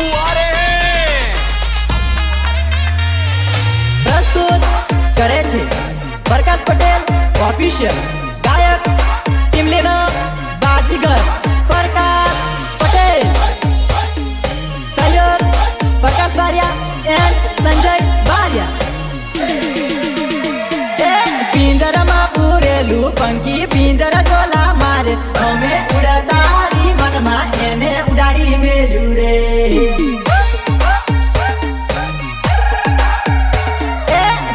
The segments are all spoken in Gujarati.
उवारे प्रस्तुत करे थे प्रकाश पटेल ऑफिशियल गायक टीम लीडर बाजीगर प्रकाश पटेल सहयोग प्रकाश बारिया एंड संजय बारिया पिंजरमा पूरेलू पंखी पिंजरा जोला मारे हमें उड़तारी मनमा एने उडाड़ी मेलू रे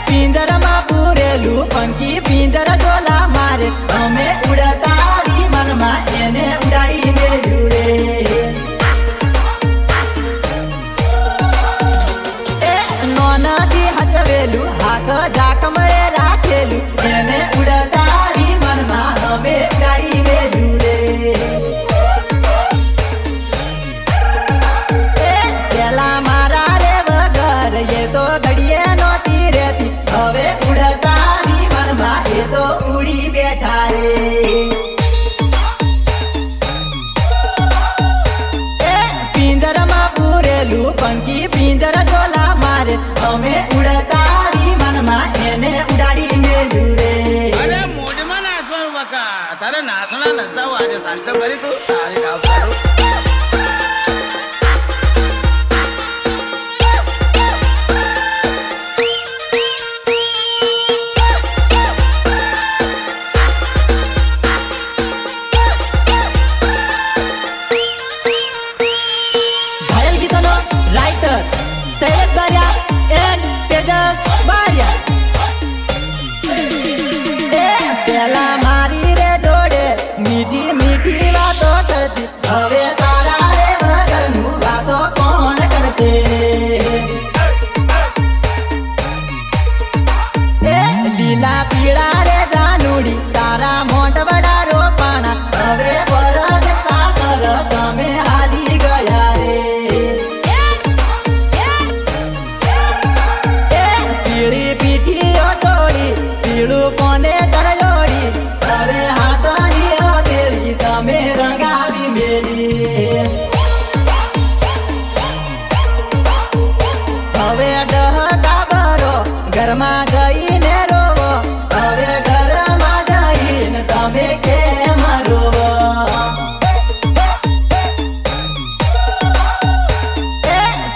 पिंजरमा पूरेलू पंखी पिंजरा जोला मारे हमें उड़तारी मनमा एने उडाड़ी मेलू रे नदी हचवेलू हाथ जाकमरे राखेलू एने उड़तारी मनमा हमें उडाड़ी मेलू रे पेला मारा रे वगर ये तो घड़िए नोती रहती हवे उड़तारी मनमा ये तो उड़ी बैठा रे पिंजरमा पूरेलू पंखी पिंजरा जोला मारे हमें उड़तारी मनमा एने उडाड़ी मेलू रे अरे मोडमा नाचવાનું બકા તારે નાચણા નચાવ આજે તારે ભરી તું તારે ગાવ તારું घायल गीतनो राइटर शैलेश बारिया एंड तेजस बारिया पेला मारी रे जोड़े मीठी मीठी बातों करती हवे तारा रे बगलू बातों कौन करते लीला पीड़ा रे जानूड़ी तारा मोट बड़ा रोपाना हवे बरद सासर तमे हाली गया रे पीड़ी पीठियो छोड़ी पीड़ू कोने तरलोड़ी हवे हाथनी हथेली तमे रंगावी मेरी हवे डहका बरो घरमा गई ने रोवो हवे घरमा जईन तमे केम रोवो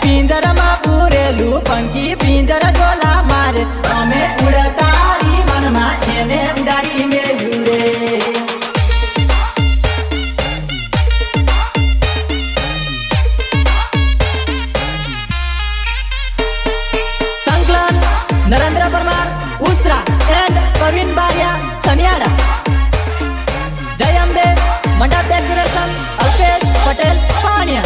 पिंजरमा पूरेलू पंखी पिंजरा जोला मारे हमें उड़तारी मनमा एने उडाड़ी मेलू रे संकलन नरेंद्र परमार उसरा एंड प्रवीण बारिया सनियाड़ा जय अंबे मंडप डेकोरेशन अल्पेश पटेल पानिया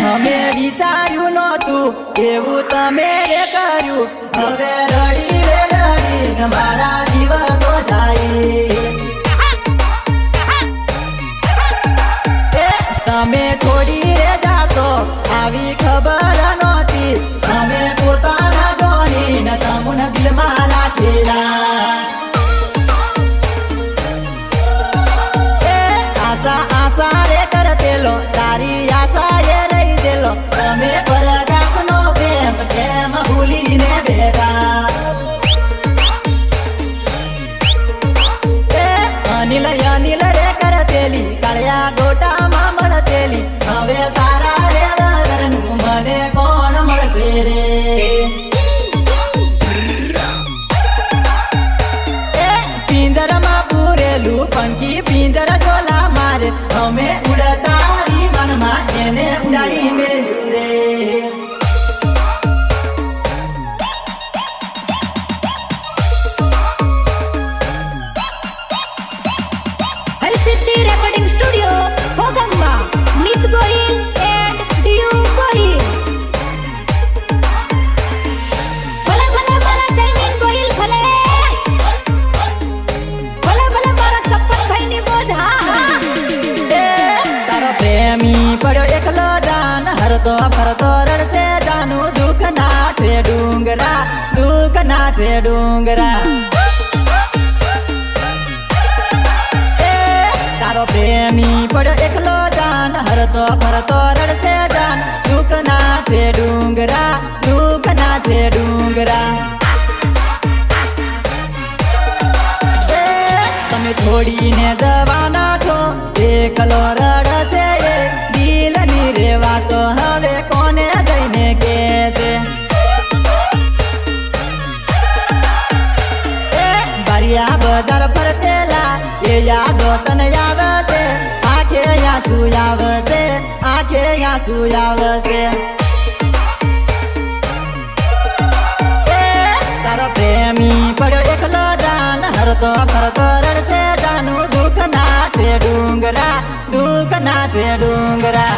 हमें विचार्યું નહોતું એવું તમે રે કર્યું હવે રડી રે રડી મારા દિવસો જાય તમે છોડી રે જાશો આવી ખબર નહોતી અમે પોતાના જોઈને તમને દિલમાં રાખેલા આશા આશા રે કરતેલો તારી આશા એ રહી દેલો તમે પરગાસનો પ્રેમ કેમ ભૂલીને બેઠા અનિલ અનિલ રે કરતેલી કાળિયા ગોટામાં મળતેલી હવે તારા રે વગરનું મને કોણ મળશે રે पिंजरमा पूरेलू पंखी पिंजरा जोला मारे हमें उड़तारी मनमा एने उडाड़ी मेलू रे हरिसिद्धि रेकॉर्डिंग स्टूडियो भोगंबा नीत गोहिल एंड डीयू गोहिल भले भले मारा जैमिन गोहिल भले भले भले मारा सपन भाई नी बोझ हा तारो प्रेमी पड़ो एकलो जान हरतो भरतो रड़से जानू दुख ना थे डूंगरा પડ્યો એકલો જાન હરતો ફરતો રડશે જાન દુઃખ ના છે ડુંગરા દુઃખ ના છે ડુંગરા તમે છોડીને જવાના છો એકલો રડશે દિલની રેવા તો હવે કોને જઈને કહેશે બારિયા બજાર ફરતેલા એ યાદો તને આવશે આંખે આંસુ આવશે આંખે આંસુ આવશે તારો પ્રેમી પડ્યો એકલો જાન હરતો ફરતો રડશે જાનું દુઃખ ના છે ડુંગરા દુઃખ ના છે ડુંગરા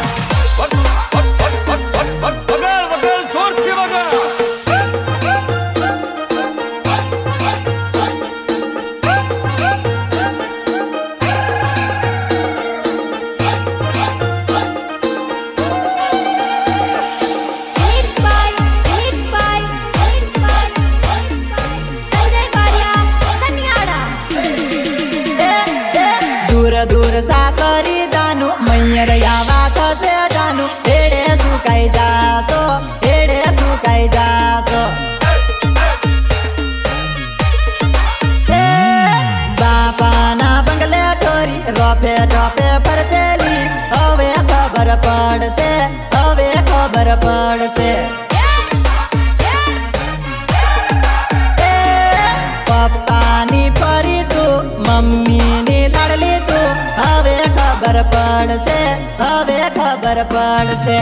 વગર વગર જોરથી વગર દૂર સાસરી જાનું મૈયર આવા થશે જાનું એડે સુકાઈ જાશો એડે સુકાઈ જાશો બાપાના બંગલે ચોરી રોપે ટોપે ફરતેલી હવે ખબર પડશે હવે ખબર પડશે પપ્પાની પરી તું મમ્મીની લાડલી તું હવે ખબર પડશે હવે ખબર પડશે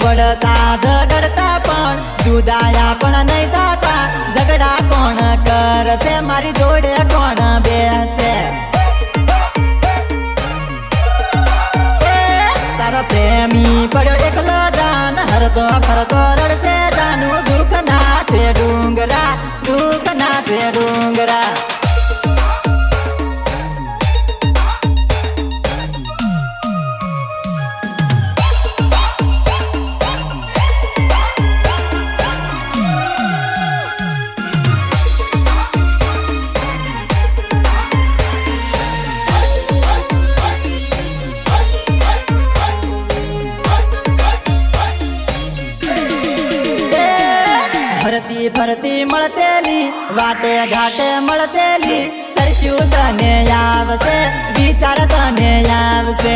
વડતા ઝગડતા પણ જુદાયા પણ નહીં થતા ઝગડા કોણ કરશે મારી જોડે કોણ બેસે તારો પ્રેમી પડ્યો એકલો જાન હરતો ફરતો રડશે જાનું દુઃખ ના છે ડુંગરા દુઃખ ના છે ડુંગરા ફરતી ફરતી મળતેલી વાટે ઘાટે મળતેલી સરસ્યું તને આવશે વિચાર તને આવશે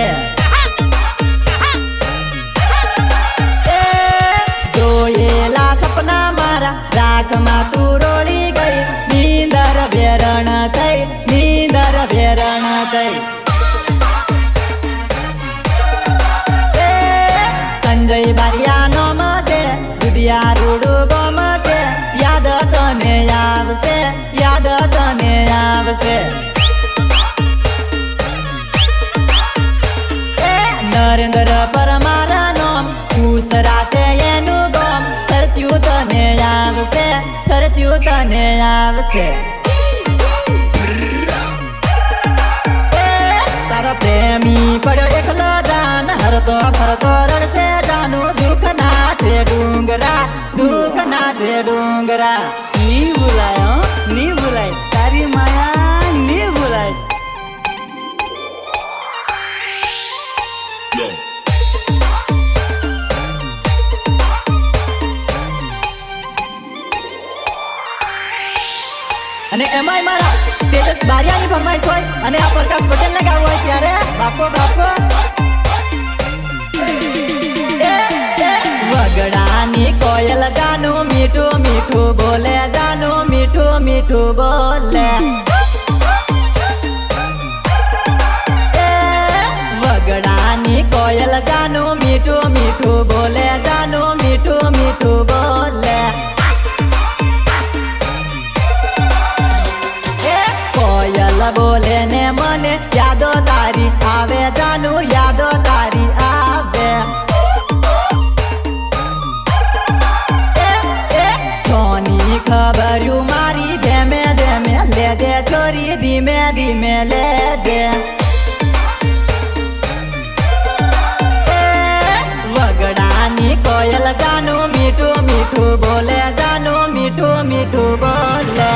જોયેલા સપના મારા રાખમાં તું રોળી ગઈ નીંદર વેરણ થઈ નીંદર વેરણ થઈ સંજય બારિયાનો મતે દુધિયા રૂડું ગમતે યાદ તને આવશે યાદ તને આવશે નરેન્દ્ર પરમારા નામ ઉસરા છે એનું ગમ સરત્યું તને આવશે સરત્યું તને આવશે તારો પ્રેમી પડ્યો એકલો જાન હરતો ફરતો રડશે જાનું દુઃખ ના છે ડુંગરા દુઃખ ના છે ડુંગરા ની ભૂલાય ની ભૂલાય તારી માયા ની ભૂલાય અને એમાંય મારા તેજસ બારિયાની ફરમાઈશ હોય અને આ પ્રકાશ પટેલ ને ગાવું હોય ત્યારે બાપો બાપો વગડાની કોયલ જાનું મીઠું મીઠું બોલે જાનું મીઠું મીઠું બોલે વગડાની કોયલ જાનું મીઠું મીઠું બોલે જાનું મીઠું મીઠું બોલે કોયલ બોલે ને મને યાદો તારી આવે જાનું યાદો તારી આવે છોની ખબર્યું મારી ધેમે ધેમે લેજે છોરી ધીમે ધીમે લેજે વગડાની કોયલ જાનું મીઠું મીઠું બોલે જાનું મીઠું મીઠું બોલે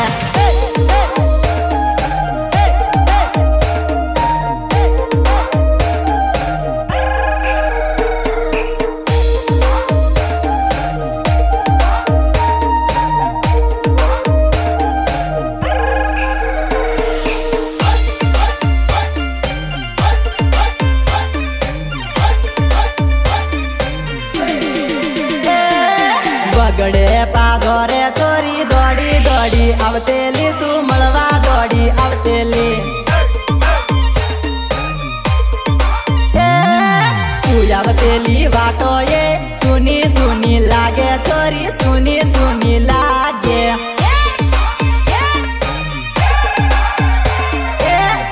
રે ચોરી દોડી દોડી આવતેલી તું મળવા દોડી આવતેલી તું આવતેલી વાતો એ સુની સુની લાગે ચોરી સુની સુની લાગે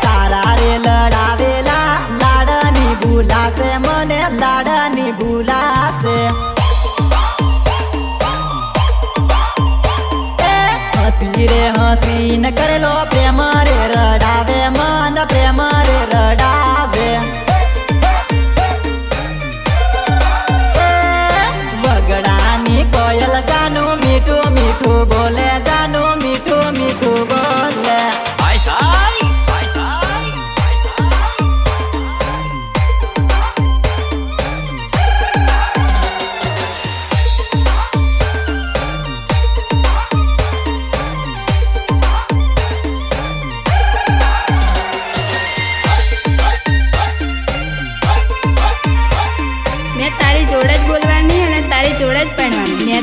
તારા રે લડાવેલા લાડની ભૂલાશે મને લાડની ભૂલાશે હસી રે હસી ન કરેલો પ્રેમ રે રડાવે મન પ્રેમ રે રડાવે વગડાની કોયલ જાનું મીઠું મીઠું બોલે જાનું મીઠું મીઠું બોલે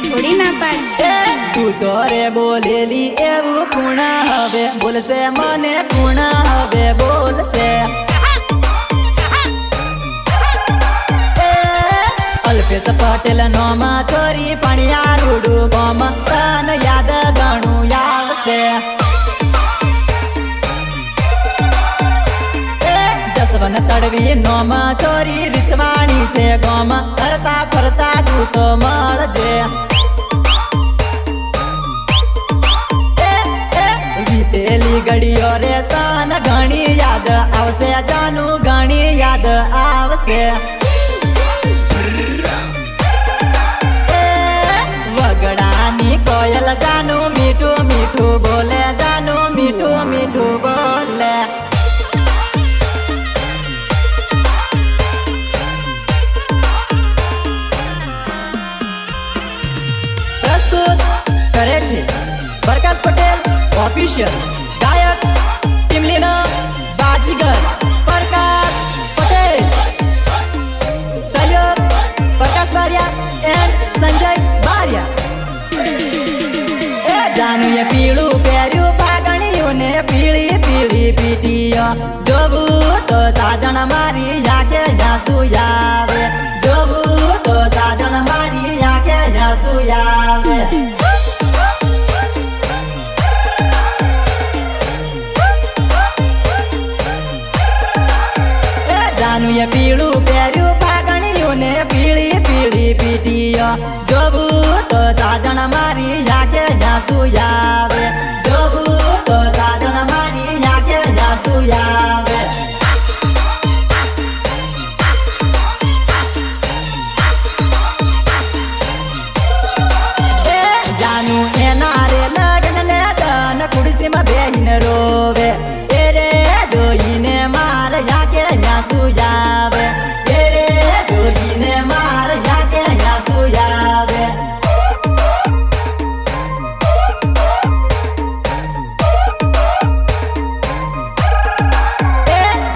થોડી ના પાડી તું તો રે બોલેલી એવું ગુણ હવે બોલશે મને ગુણ હવે બોલશે અલ્પેશ પટેલ નોમાં ચોરી પણિયા રૂડું ગોમ તન યાદ ઘણું આવશે જસવન તડવી નોમાં ચોરી રીછવાણી છે ગોમ ફરતા ફરતા તું તો મળજે વીતેલી ઘડીઓ રે તન ઘણી યાદ આવશે જાનું ઘણી યાદ આવશે વગડાની કોયલ જાનું મીઠું મીઠું બોલે જાનું મીઠું મીઠું બોલે કરે છે પ્રકાશ પટેલ ઓફિશિયલ ગાયક ટીમલીનો બાજીગર પ્રકાશ પટેલ સહયોગ પ્રકાશ બારિયા એન્ડ સંજય બારિયા એ જાનુએ પીળું પહેર્યું પાગણીઓને પીળી પીળી પીટીઓ જોવું તો સાજણ મારી આંખે આંસુ આવે જોવું તો સાજણ મારી આંખે આંસુ આવે જાનુએ પીળું પહેર્યું પાગણીઓને પીળી પીળી પીટીઓ જોવું તો સાજણ મારી આંખે આંસુ આવે જોવું તો સાજણ મારી આંખે આંસુ આવે જાનુ એના રે લગ્ન ને દન ખુરશીમાં બેહીને રોવે એ રે જોઈને માર આંખે આંસુ આવે એ રે જોઈને માર આંખે આંસુ આવે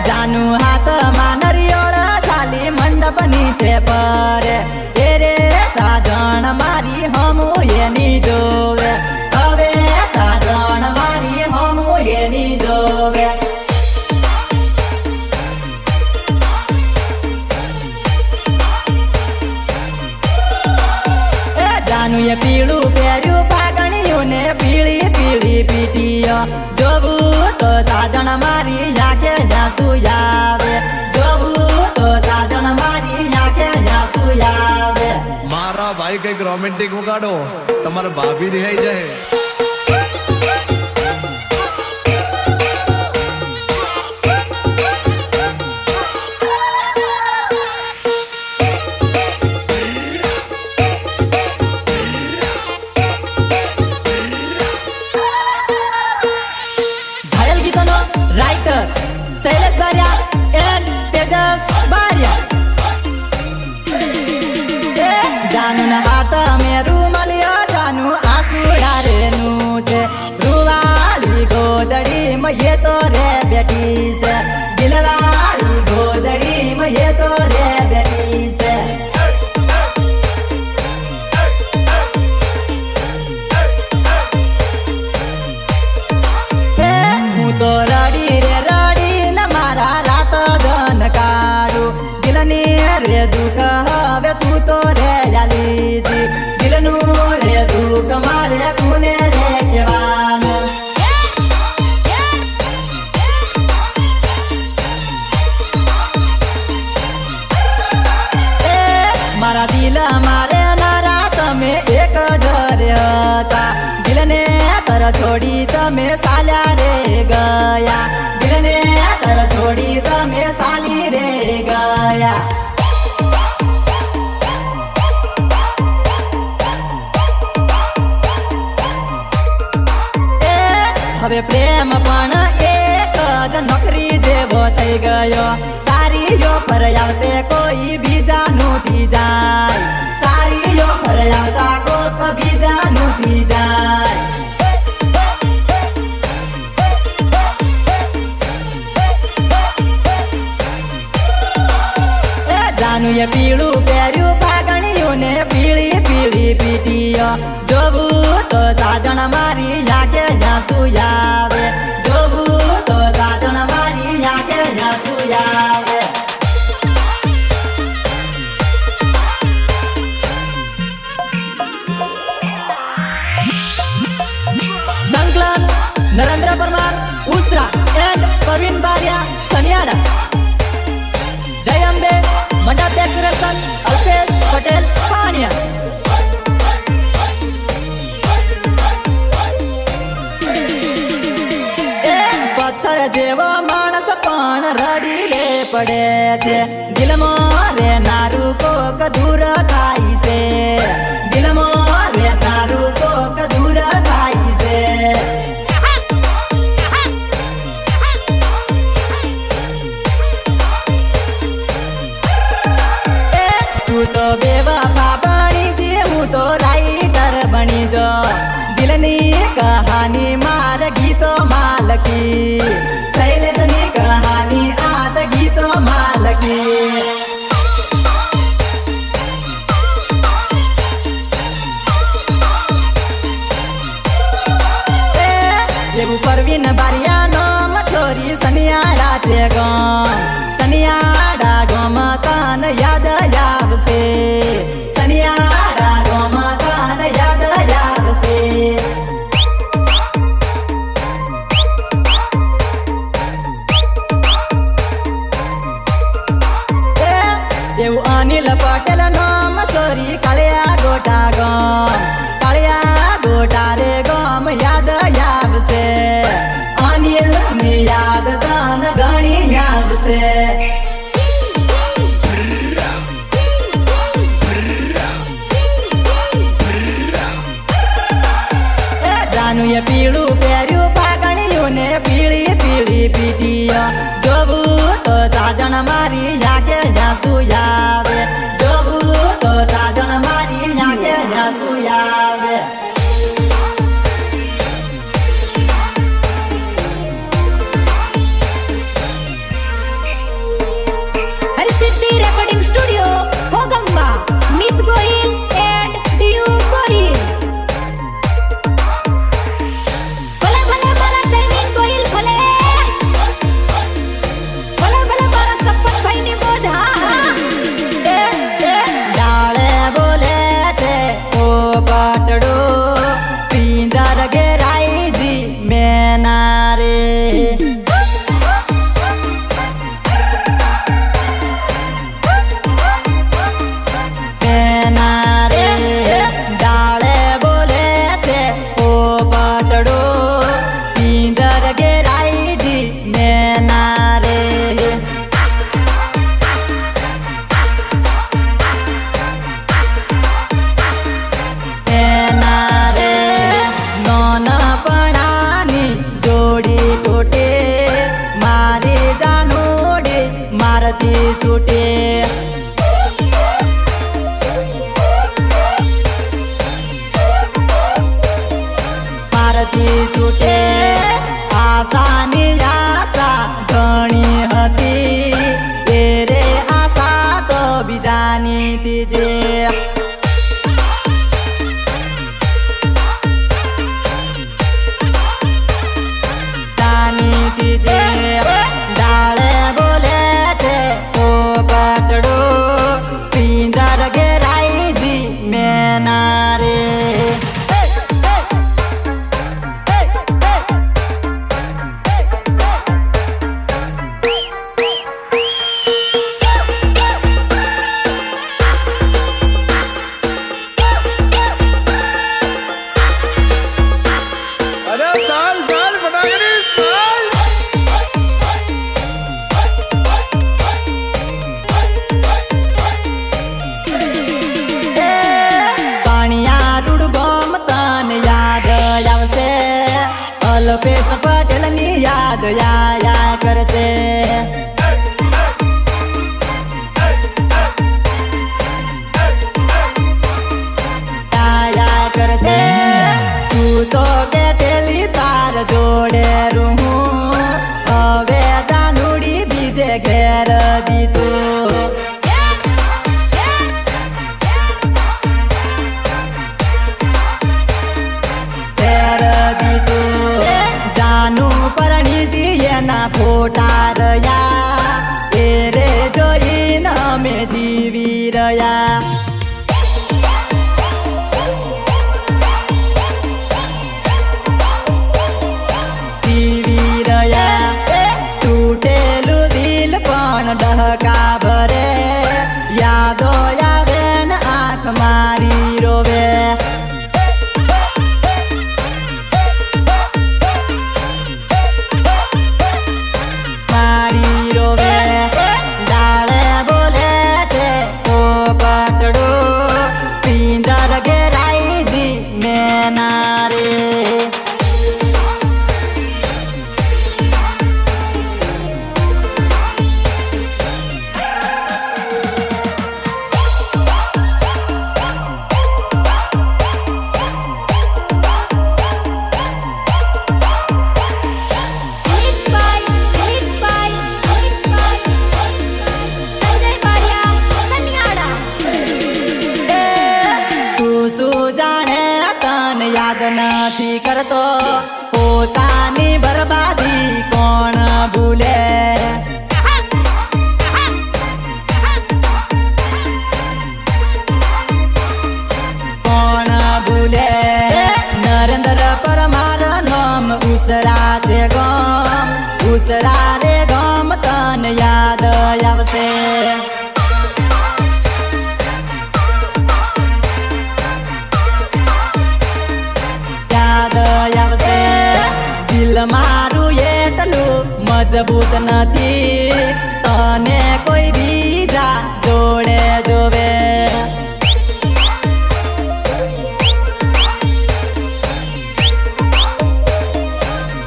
જાનુ હાથમાં નરિયોળ ચાલી મંડપ નીચે પરે એ રે સાજણ મારી હમું એની જોવે હવે સાજણ મારી હમું એની જોવે જાનુએ પીળું પહેર્યું પાગણીઓને પીળી પીળી પીટીઓ જોવું તો સાજણ મારી આંખે આંસુ આવે જોવું તો સાજણ મારી આંખે આંસુ આવે મારા ભાઈ કઈક રોમેન્ટિક વગાડો તમારા ભાભી રિહાઈ જાય રાઇટર શૈલેષ બારિયા એન્ડ તેજસ બારિયા જાનુ ના હાથ મેરું મળ્યો જાનુ આંસુ ડારે छोड़ी तमे साल्या रे गया दिलने तर छोड़ी तमे साली रे गया હવે પ્રેમ પણ એક જ નોકરી જેવો થઈ ગયો સારીઓ પર આવતે કોઈ બીજાનું થી જાય સારીઓ પર આવતા કોક બીજાનું થી જાય એ જાનુએ પીળું પહેર્યું પાગણીયું ને પીળી પીળી પીટીઓ જોવું તો સાજણ મારી લાગે યાસુ આવે જોવું તો સાજણ મારી લાગે યાસુ આવે સંકલન નરેન્દ્ર પરમાર ઉસરા એન્ડ પ્રવીણ બારિયા સનિયાડા જય અંબે મંડપ ડેકોરેશન અલ્પેશ પટેલ પાણિયા પથ્થર જેવો માણસ પણ રડી રે પડે છે દિલમાં રે નારું કોક દૂર થાય છે દિલમાં રે નારું કોક દૂર થાય છે તું તો બેવફા બની જી હું તો રાઈટર બની જો દિલની કહાની માર ગીતો માલકી શૈલેષની કહાની આત ગીતો માલકી એવું પરવીન બારિયાનો મથોરી સનિયાડા છે ગમ સનિયાડા ગમ તન યાદ આવશે સનિયાડા ગમ તન યાદ આવશે એવું અનિલ પટેલ નો મસોરી કાળિયા ગોટા રે ગમ યાદ આવશે અનિલ ની યાદ તન ઘણી આવશે જાનુએ પીળું પહેર્યું પાગણ્યું ને પીળી પીળી પીટીઓ જોવું તો સાજણ મારી લાગે યાસુ આવે જોવું તો સાજણ મારી લાગે યાસુ આવે હરસિદ્ધિ રેકોર્ડિંગ સ્ટુડિયો ભોગંબા મિત ગોહિલ એન્ડ ડીયુ ગોહિલ ભલે ભલે મારા જૈમિન ગોહિલ ભલે ભલે ભલે મારા સપનભાઈ ની મોજ હા ડાળે બોલે છે ઓ પાટડો પિંજર ઘેરાઈ જી મેના રે ડાળે બોલે છે ઓ પાટડો પિંજર ઘેરાઈ જી મેના રે એના રે નાનપણાની જોડી તૂટે મારી જાનોડી મારથી છૂટે મારથી છૂટે આશાની આશા ઘણી હતી એ રે આશા તો બીજાની તીજે ડાળે બોલે છે ઓ પાટડો પિંજર ઘેરાઈ જી મેના રે યાદ આયા કરશે આયા કરશે તું તો બેઠેલી તાર જોડે રૂ હવે જાનુડી બીજે ઘેર દીધું ના ફોટા રહ્યા એ રે જોઈને અમે જીવી રહ્યા જીવી રહ્યા તૂટેલું દિલ પણ ડહકા ભરે યાદો આવે ને આંખ મારી રોવે નથી કરતો પોતાની બરબાદી કોણ ભૂલે કોણ ભૂલે નરેન્દ્ર પરમાર નામ ઉસરા છે ગમ ઉસરા રે ગમ તન યાદ આવશે મારું એટલું મજબૂત નથી તને કોઈ બીજા જોડે જોવે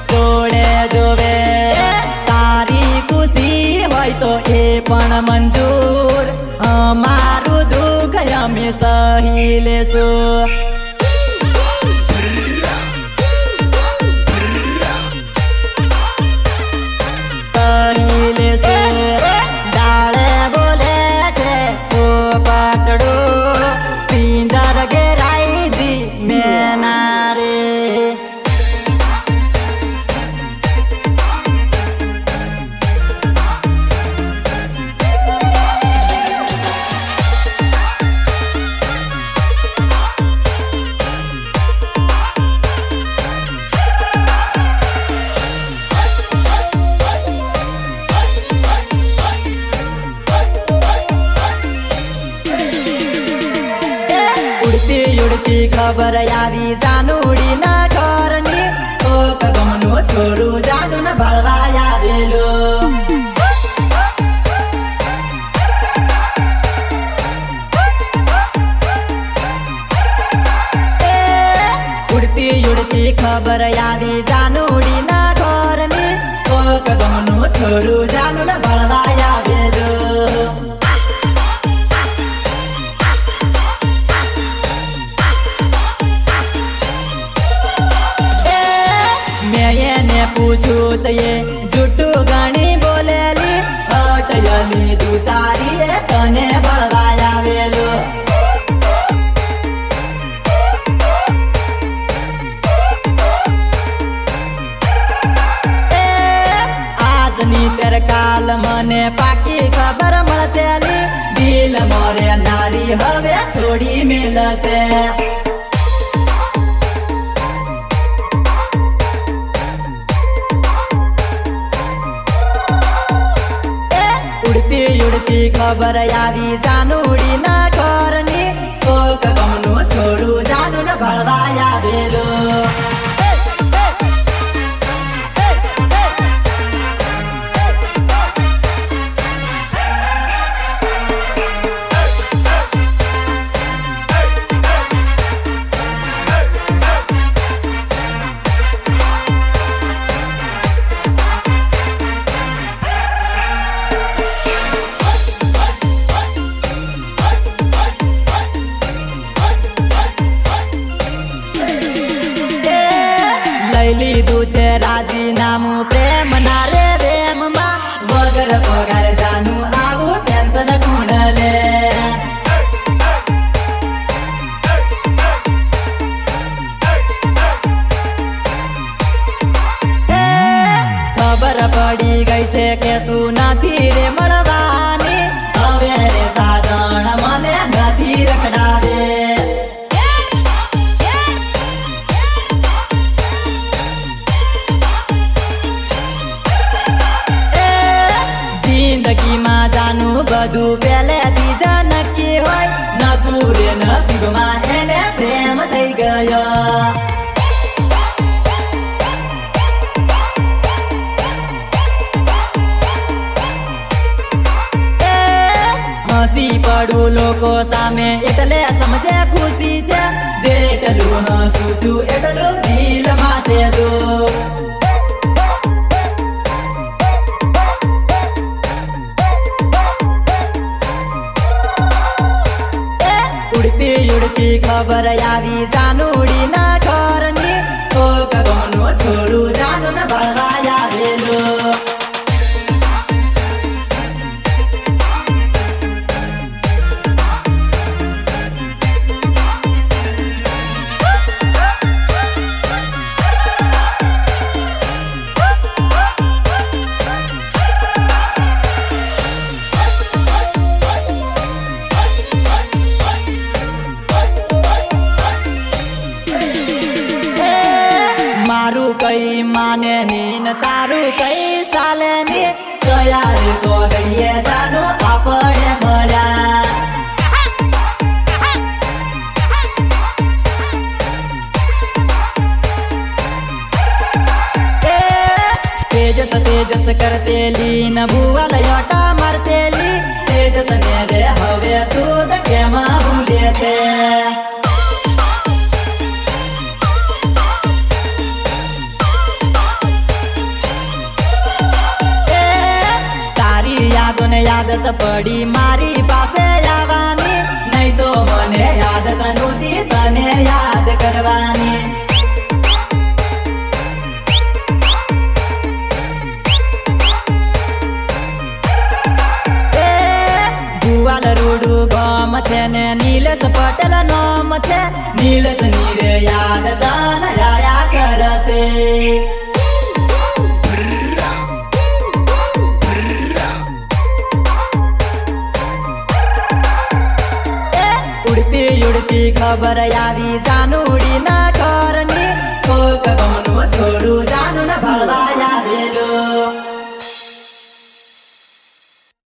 જોડે જોવે તારી ખુશી હોય તો એ પણ મંજૂર અમારું દુઃખ અમે સહી લેશું ઉડતી ખબર આવી જાનુડી ના ઘરની કોક ગમનું છોરું જાનુ ને ભળવા આવેલું ઉડતી ખબર આવી જાનુડી ના ઘરની કોક ગમનું છોરું જાનુ ને ભળવા આવેલું પૂછું તો એ જૂઠું ઘણી બોલેલી અટયલી તું તારી તને ભળવા આવેલું આજની તેર કાલ મને પાકી ખબર મળશેલી દિલ મોરે નારી હવે છોડી મેલશે ઉડતી ખબર આવી જાનુડી ના ઘરની કોક ગમનું છોરું જાનુ ને ભળવા આવેલું લીધું છે રાજીનામું પ્રેમ ના રે રેમમાં વગર પગાર જાનું આવું ટેન્શન કુંડલે ખબર પડી ગઈ છે કે તું નથી રે મળવાની હવે રે સાજણ મને નથી રખડાવે જિંદગીમાં જાનું બધું પહેલેથી જ નક્કી હોય નતું રે નસીબમાં એને પ્રેમ થઈ ગયો હસી પડું લોકો સામે એટલે સમજે ખુશી છે જેટલું હસું છું એટલું દિલ માથે દુઃખ ઉડતી ઉડતી ખબર આવી જાનુડી ના ઘરની કોક ગમનું છોડું જાનું ને ભળવા આવેલું મારું કઈ માને ની ને તારું કઈ ચાલે ની તૈયાર સો ગઈએ જાનો આપણે મળ્યા તેજસ તેજસ કરતેલી ન ભુવલ યોટા મારતેલી તેજસ ને રે હવે તું કેમ ભૂલે તે યાદોને યાદત પડી મારી પાસે આવવાની નહીં તો મને યાદ નહોતી તને યાદ કરવાની ભુવાલ રૂડું ગામ છે ને નીલેશ પટેલ નામ છે નીલેશ ની રે યાદ તને આયા કરશે ઉડતી ઉડતી ખબર આવી જાનુડી ના ઘરની કોક ગમનું છોડું જાનું ને ભળવા